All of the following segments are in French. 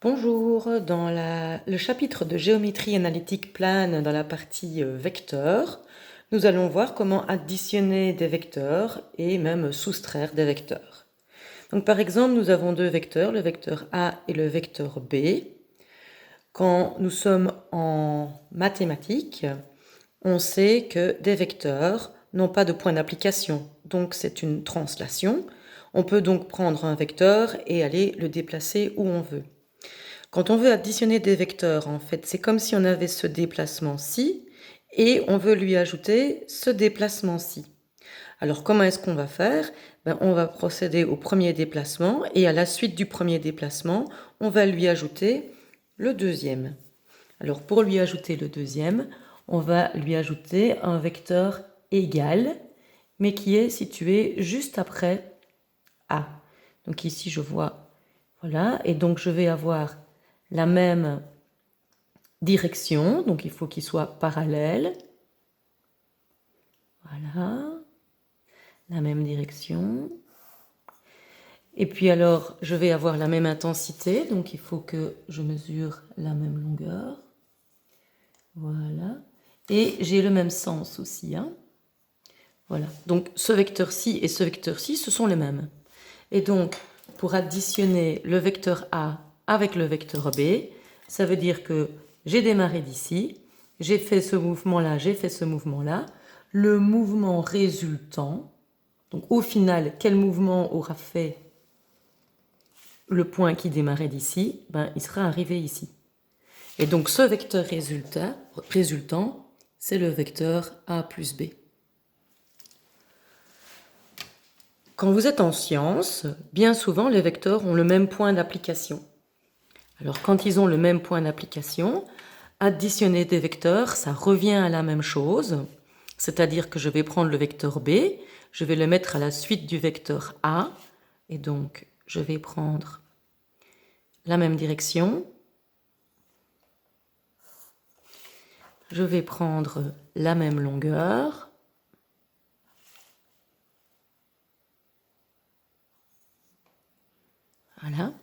Bonjour, dans le chapitre de géométrie analytique plane dans la partie vecteurs, nous allons voir comment additionner des vecteurs et même soustraire des vecteurs. Donc par exemple, nous avons deux vecteurs, le vecteur A et le vecteur B. Quand nous sommes en mathématiques, on sait que des vecteurs n'ont pas de point d'application, donc c'est une translation. On peut donc prendre un vecteur et aller le déplacer où on veut. Quand on veut additionner des vecteurs, en fait, c'est comme si on avait ce déplacement-ci et on veut lui ajouter ce déplacement-ci. Alors, comment est-ce qu'on va faire? On va procéder au premier déplacement et à la suite du premier déplacement, on va lui ajouter le deuxième. Alors, pour lui ajouter le deuxième, on va lui ajouter un vecteur égal, mais qui est situé juste après A. Donc ici, je vois, voilà, et donc je vais avoir la même direction, donc il faut qu'il soit parallèle. Voilà, la même direction. Et puis alors, je vais avoir la même intensité, donc il faut que je mesure la même longueur. Voilà. Et j'ai le même sens aussi. Voilà. Donc ce vecteur-ci et ce vecteur-ci, ce sont les mêmes. Et donc, pour additionner le vecteur A avec le vecteur B, ça veut dire que j'ai démarré d'ici, j'ai fait ce mouvement-là, j'ai fait ce mouvement-là. Le mouvement résultant, donc au final, quel mouvement aura fait le point qui démarrait d'ici? Il sera arrivé ici. Et donc ce vecteur résultant, c'est le vecteur A plus B. Quand vous êtes en sciences, bien souvent les vecteurs ont le même point d'application. Alors quand ils ont le même point d'application, additionner des vecteurs, ça revient à la même chose, c'est-à-dire que je vais prendre le vecteur B, je vais le mettre à la suite du vecteur A, et donc je vais prendre la même direction, je vais prendre la même longueur, voilà,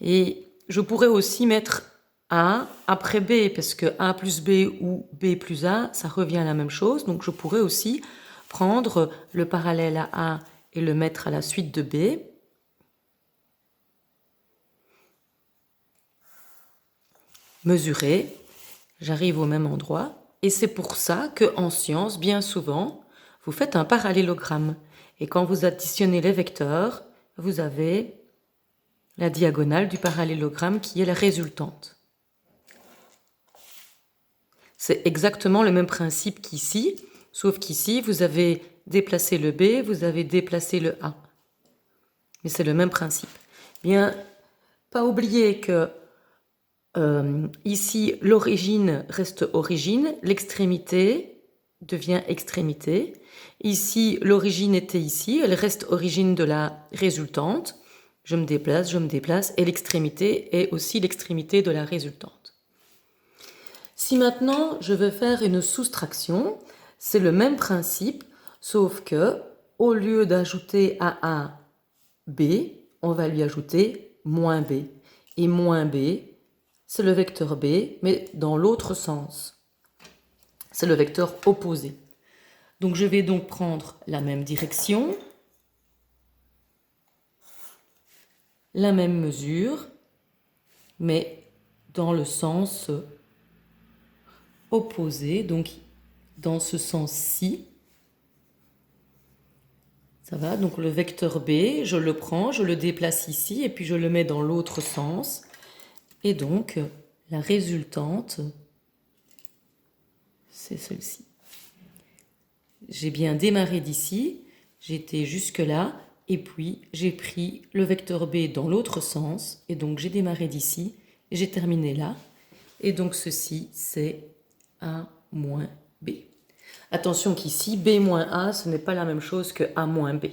et je pourrais aussi mettre A après B, parce que A plus B ou B plus A, ça revient à la même chose. Donc je pourrais aussi prendre le parallèle à A et le mettre à la suite de B. Mesurer, j'arrive au même endroit. Et c'est pour ça qu'en sciences, bien souvent, vous faites un parallélogramme. Et quand vous additionnez les vecteurs, vous avez la diagonale du parallélogramme qui est la résultante. C'est exactement le même principe qu'ici, sauf qu'ici, vous avez déplacé le B, vous avez déplacé le A. Mais c'est le même principe. Bien, pas oublier que ici, l'origine reste origine, l'extrémité devient extrémité. Ici, l'origine était ici, elle reste origine de la résultante. Je me déplace, et l'extrémité est aussi l'extrémité de la résultante. Si maintenant je veux faire une soustraction, c'est le même principe, sauf que au lieu d'ajouter à A B, on va lui ajouter moins B. Et moins B, c'est le vecteur B, mais dans l'autre sens. C'est le vecteur opposé. Donc je vais donc prendre la même direction, la même mesure, mais dans le sens opposé, donc dans ce sens-ci. Ça va, donc le vecteur B, je le prends, je le déplace ici et puis je le mets dans l'autre sens. Et donc, la résultante, c'est celle-ci. J'ai bien démarré d'ici, j'étais jusque-là, et puis j'ai pris le vecteur B dans l'autre sens, et donc j'ai démarré d'ici, et j'ai terminé là. Et donc ceci, c'est A moins B. Attention qu'ici, B moins A, ce n'est pas la même chose que A moins B.